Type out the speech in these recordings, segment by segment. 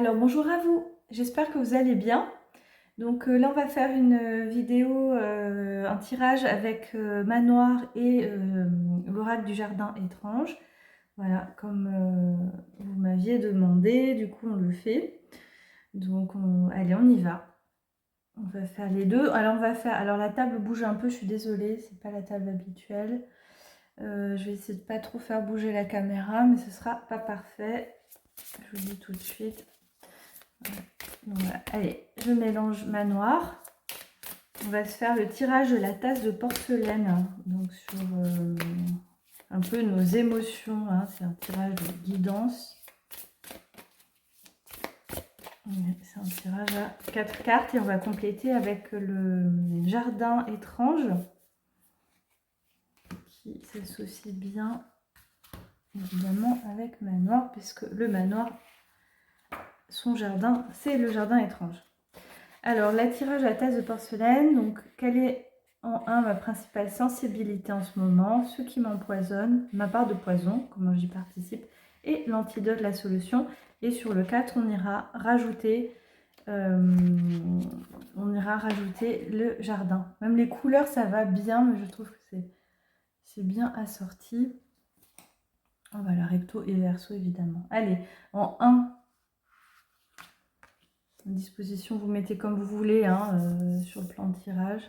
Alors bonjour à vous, j'espère que vous allez bien. Donc là on va faire une vidéo, un tirage avec Manoir et l'oracle du jardin étrange. Voilà, comme vous m'aviez demandé, du coup on le fait. Donc allez, on y va. On va faire les deux. Alors la table bouge un peu, je suis désolée, c'est pas la table habituelle. Je vais essayer de pas trop faire bouger la caméra, mais ce sera pas parfait. Je vous dis tout de suite. Donc voilà. Allez, je mélange Manoir. On va se faire le tirage de la tasse de porcelaine, donc sur un peu nos émotions, hein. C'est un tirage de guidance. C'est un tirage à 4 cartes et on va compléter avec le jardin étrange qui s'associe bien évidemment avec Manoir, puisque le Manoir, son jardin, c'est le jardin étrange. Alors, la tirage à tasse de porcelaine, donc quelle est en 1 ma principale sensibilité en ce moment, ce qui m'empoisonne, ma part de poison, comment j'y participe, et l'antidote, la solution. Et sur le 4, on ira rajouter le jardin. Même les couleurs, ça va bien, mais je trouve que c'est bien assorti. On va la recto et verso, évidemment. Allez, en 1, disposition, vous mettez comme vous voulez, hein, sur le plan de tirage.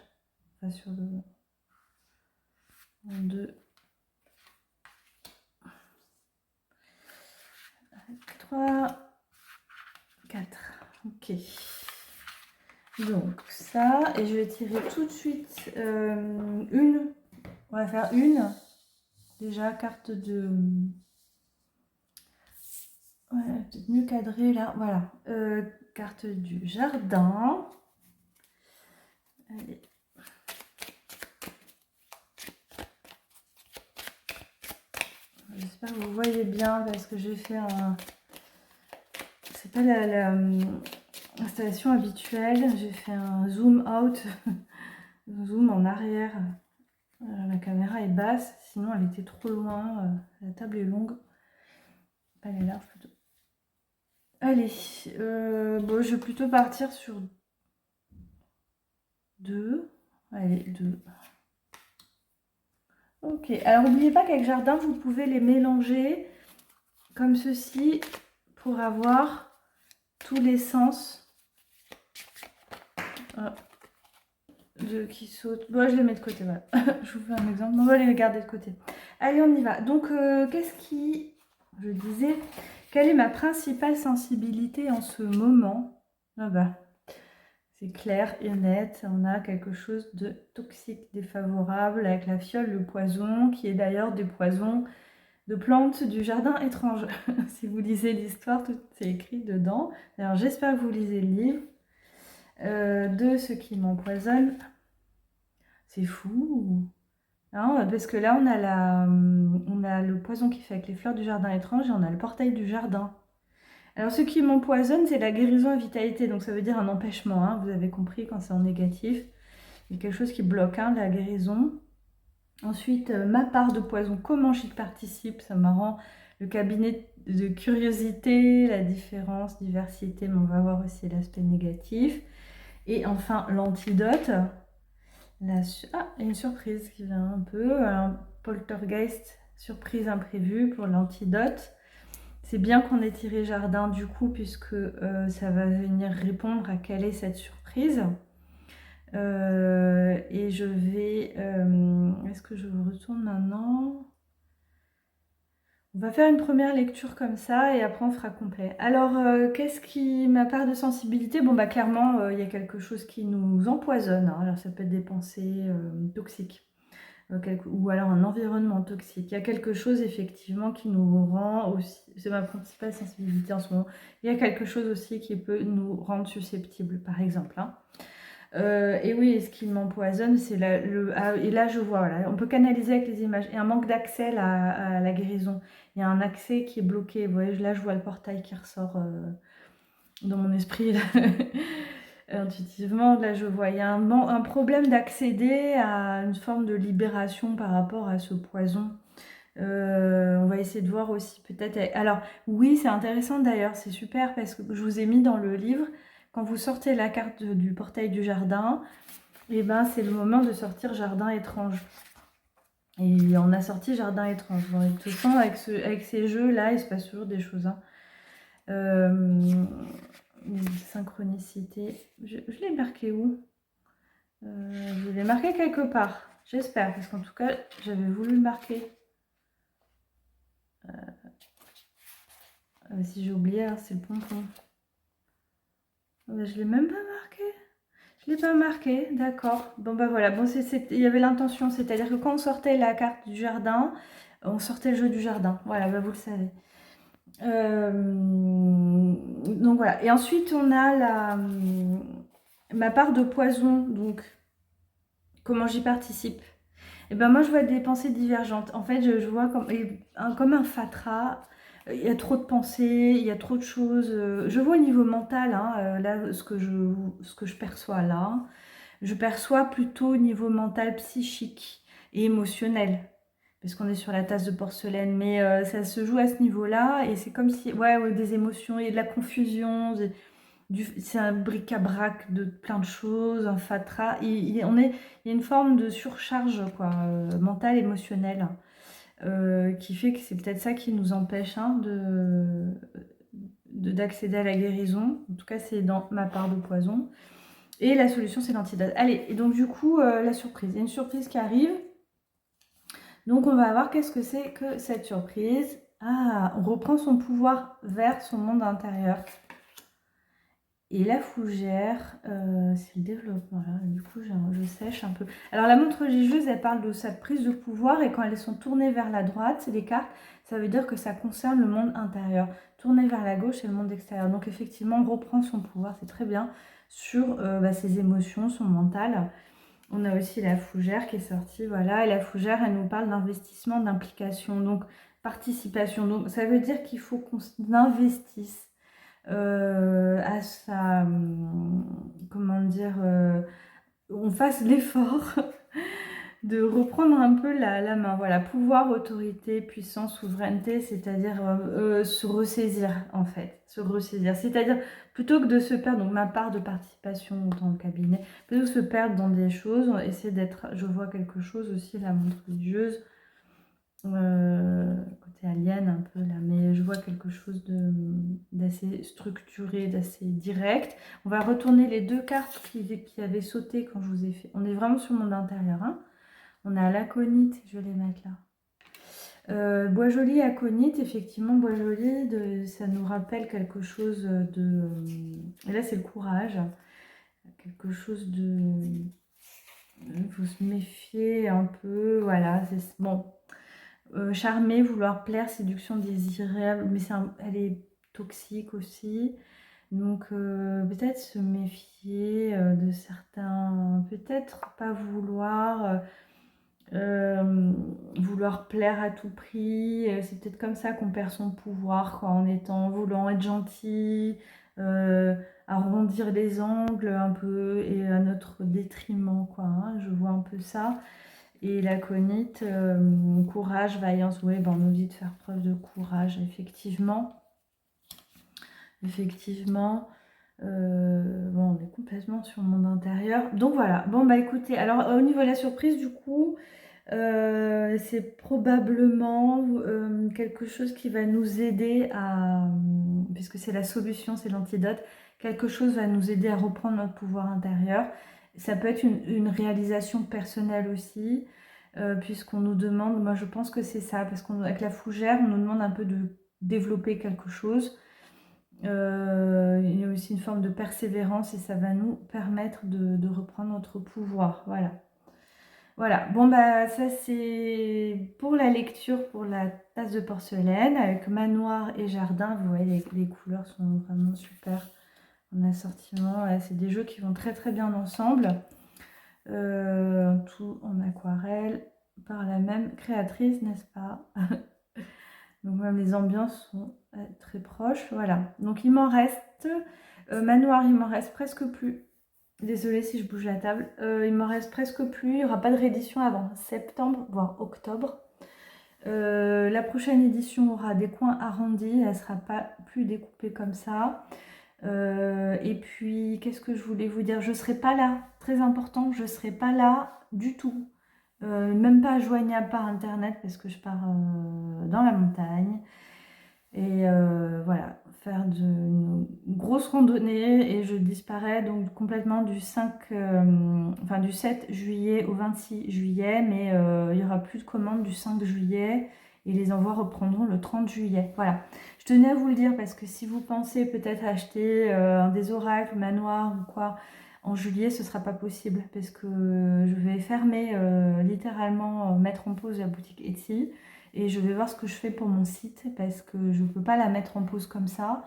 Enfin, sur le 1, 2, 3, 4. Ok. Donc ça, et je vais tirer tout de suite une. On va faire une. Déjà, carte de... Ouais, peut-être mieux cadré là. Voilà. Carte du jardin. Allez. J'espère que vous voyez bien parce que j'ai fait un... C'est pas l'installation habituelle. J'ai fait un zoom out, zoom en arrière. La caméra est basse, sinon elle était trop loin. La table est longue. Elle est large plutôt. Allez, bon, je vais plutôt partir sur 2. Allez, 2. Ok, alors n'oubliez pas qu'avec jardin, vous pouvez les mélanger comme ceci pour avoir tous les sens qui sautent. Bon, je les mets de côté, voilà. Je vous fais un exemple. On va les garder de côté. Allez, on y va. Donc, qu'est-ce qui... Je disais, quelle est ma principale sensibilité en ce moment? Ah bah, c'est clair et net, on a quelque chose de toxique, défavorable, avec la fiole, le poison, qui est d'ailleurs des poisons de plantes du jardin étrange. Si vous lisez l'histoire, tout est écrit dedans. Alors j'espère que vous lisez le livre. De ce qui m'empoisonne. C'est fou. Non, parce que là, on a le poison qui fait avec les fleurs du jardin étrange et on a le portail du jardin. Alors, ce qui m'empoisonne, c'est la guérison et vitalité. Donc, ça veut dire un empêchement. Hein, vous avez compris quand c'est en négatif. Il y a quelque chose qui bloque, hein, la guérison. Ensuite, ma part de poison, comment j'y participe. Ça me rend le cabinet de curiosité, la différence, diversité. Mais on va voir aussi l'aspect négatif. Et enfin, l'antidote. Ah, une surprise qui vient un peu. Un poltergeist, surprise imprévue pour l'antidote. C'est bien qu'on ait tiré jardin du coup, puisque ça va venir répondre à quelle est cette surprise. Et je vais... Est-ce que je retourne maintenant? On va faire une première lecture comme ça et après on fera complet. Alors, qu'est-ce qui... Ma part de sensibilité? Bon, bah clairement, il y a quelque chose qui nous empoisonne. Hein. Alors, ça peut être des pensées toxiques. Ou alors un environnement toxique. Il y a quelque chose effectivement qui nous rend aussi, c'est ma principale sensibilité en ce moment, il y a quelque chose aussi qui peut nous rendre susceptibles par exemple. Hein. Et oui, ce qui m'empoisonne, c'est et là je vois, voilà, on peut canaliser avec les images, et un manque d'accès à la guérison. Il y a un accès qui est bloqué. Vous voyez, là je vois le portail qui ressort dans mon esprit. Là. Intuitivement, là je vois, il y a un problème d'accéder à une forme de libération par rapport à ce poison On va essayer de voir aussi peut-être... Alors oui, c'est intéressant d'ailleurs, c'est super parce que je vous ai mis dans le livre, quand vous sortez la carte du portail du jardin, et ben c'est le moment de sortir jardin étrange. Et on a sorti jardin étrange. Bon, de toute façon, avec ces jeux-là, il se passe toujours des choses. Hein. Synchronicité. Je l'ai marqué où Je l'ai marqué quelque part. J'espère, parce qu'en tout cas, j'avais voulu le marquer. Si j'ai oublié, hein, c'est le pompon. Je l'ai même pas marqué. Je l'ai pas marqué, d'accord. Bon bah voilà, bon, il y avait l'intention, c'est-à-dire que quand on sortait la carte du jardin, on sortait le jeu du jardin. Voilà, bah, vous le savez. Donc voilà. Et ensuite, on a ma part de poison. Donc, comment j'y participe? Et ben moi, je vois des pensées divergentes. En fait, je vois comme un fatras. Il y a trop de pensées, il y a trop de choses. Je vois au niveau mental, hein, là, ce que je perçois là. Je perçois plutôt au niveau mental, psychique et émotionnel. Parce qu'on est sur la tasse de porcelaine, mais ça se joue à ce niveau-là, et c'est comme si, ouais, des émotions et de la confusion, c'est un bric-à-brac de plein de choses, un fatras, il y a une forme de surcharge, quoi, mentale, émotionnelle, qui fait que c'est peut-être ça qui nous empêche hein, d'accéder à la guérison. En tout cas, c'est dans ma part de poison. Et la solution, c'est l'antidote. Allez, et donc du coup, la surprise. Il y a une surprise qui arrive. Donc on va voir qu'est-ce que c'est que cette surprise. Ah, on reprend son pouvoir vers son monde intérieur. Et la fougère, c'est le développement. Là. Du coup, je sèche un peu. Alors la montre religieuse, elle parle de sa prise de pouvoir et quand elles sont tournées vers la droite, c'est les cartes, ça veut dire que ça concerne le monde intérieur. Tournées vers la gauche, c'est le monde extérieur. Donc effectivement, on reprend son pouvoir, c'est très bien, sur ses émotions, son mental. On a aussi la fougère qui est sortie, voilà. Et la fougère, elle nous parle d'investissement, d'implication, donc participation. Donc ça veut dire qu'il faut qu'on investisse à sa, comment dire, on fasse l'effort de reprendre un peu la main. Voilà, pouvoir, autorité, puissance, souveraineté, c'est-à-dire se ressaisir en fait, se ressaisir. C'est-à-dire plutôt que de se perdre, donc ma part de participation dans le cabinet, plutôt que de se perdre dans des choses, on essaie d'être, je vois quelque chose aussi, la montre religieuse, côté alien un peu là, mais je vois quelque chose d'assez structuré, d'assez direct. On va retourner les deux cartes qui avaient sauté quand je vous ai fait. On est vraiment sur le monde intérieur. Hein. On a l'aconite, je vais les mettre là. Bois joli, aconite, effectivement, bois joli, ça nous rappelle quelque chose de. Et là, c'est le courage. Quelque chose de. Il faut se méfier un peu. Voilà, c'est bon. Charmer, vouloir plaire, séduction désirable, mais elle est toxique aussi. Donc peut-être se méfier de certains, peut-être pas vouloir plaire à tout prix. C'est peut-être comme ça qu'on perd son pouvoir, quoi, en voulant être gentil, arrondir les angles un peu et à notre détriment, quoi. Hein, je vois un peu ça. Et l'aconite, courage, vaillance, oui, ben on nous dit de faire preuve de courage, effectivement. Effectivement. Bon, on est complètement sur le monde intérieur. Donc voilà, bon bah écoutez, alors au niveau de la surprise, du coup, c'est probablement quelque chose qui va nous aider puisque c'est la solution, c'est l'antidote, quelque chose va nous aider à reprendre notre pouvoir intérieur. Ça peut être une réalisation personnelle aussi, puisqu'on nous demande, moi je pense que c'est ça, parce qu'avec la fougère, on nous demande un peu de développer quelque chose. Il y a aussi une forme de persévérance et ça va nous permettre de reprendre notre pouvoir. Voilà. Voilà, bon bah ça c'est pour la lecture pour la tasse de porcelaine avec manoir et jardin. Vous voyez les couleurs sont vraiment super en assortiment. Voilà, c'est des jeux qui vont très très bien ensemble. Tout en aquarelle par la même créatrice, n'est-ce pas? Donc même les ambiances sont très proches. Voilà, donc il m'en reste manoir, il m'en reste presque plus. Désolée si je bouge la table. Il m'en reste presque plus. Il n'y aura pas de réédition avant septembre, voire octobre. La prochaine édition aura des coins arrondis, elle ne sera pas plus découpée comme ça. Et puis, qu'est-ce que je voulais vous dire? Je ne serai pas là, très important, je ne serai pas là du tout. Même pas joignable par internet parce que je pars dans la montagne. Et voilà, faire une grosse randonnée et je disparais donc complètement du 7 juillet au 26 juillet, mais il n'y aura plus de commandes du 5 juillet et les envois reprendront le 30 juillet. Voilà, je tenais à vous le dire parce que si vous pensez peut-être acheter des oracles, manoirs ou quoi, en juillet, ce ne sera pas possible parce que je vais fermer littéralement, mettre en pause la boutique Etsy. Et je vais voir ce que je fais pour mon site parce que je ne peux pas la mettre en pause comme ça.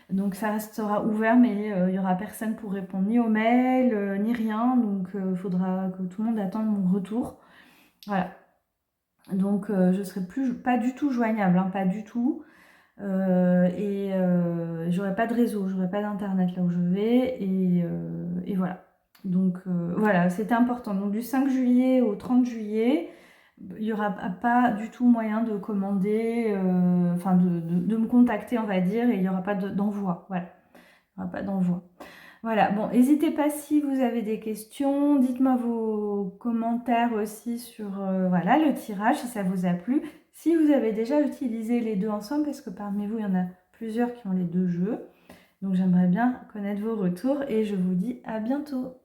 Donc ça restera ouvert, mais il n'y aura personne pour répondre ni aux mails, ni rien. Donc il faudra que tout le monde attende mon retour. Voilà. Donc je ne serai pas du tout joignable, hein, pas du tout. Et j'aurai pas de réseau, j'aurai pas d'internet là où je vais. Et voilà. Donc voilà, c'était important. Donc du 5 juillet au 30 juillet, il n'y aura pas du tout moyen de commander, enfin de me contacter, on va dire, et il n'y aura pas d'envoi. Voilà, il n'y aura pas d'envoi. Voilà, bon, n'hésitez pas si vous avez des questions, dites-moi vos commentaires aussi sur voilà, le tirage, si ça vous a plu. Si vous avez déjà utilisé les deux ensemble, parce que parmi vous, il y en a plusieurs qui ont les deux jeux. Donc j'aimerais bien connaître vos retours et je vous dis à bientôt.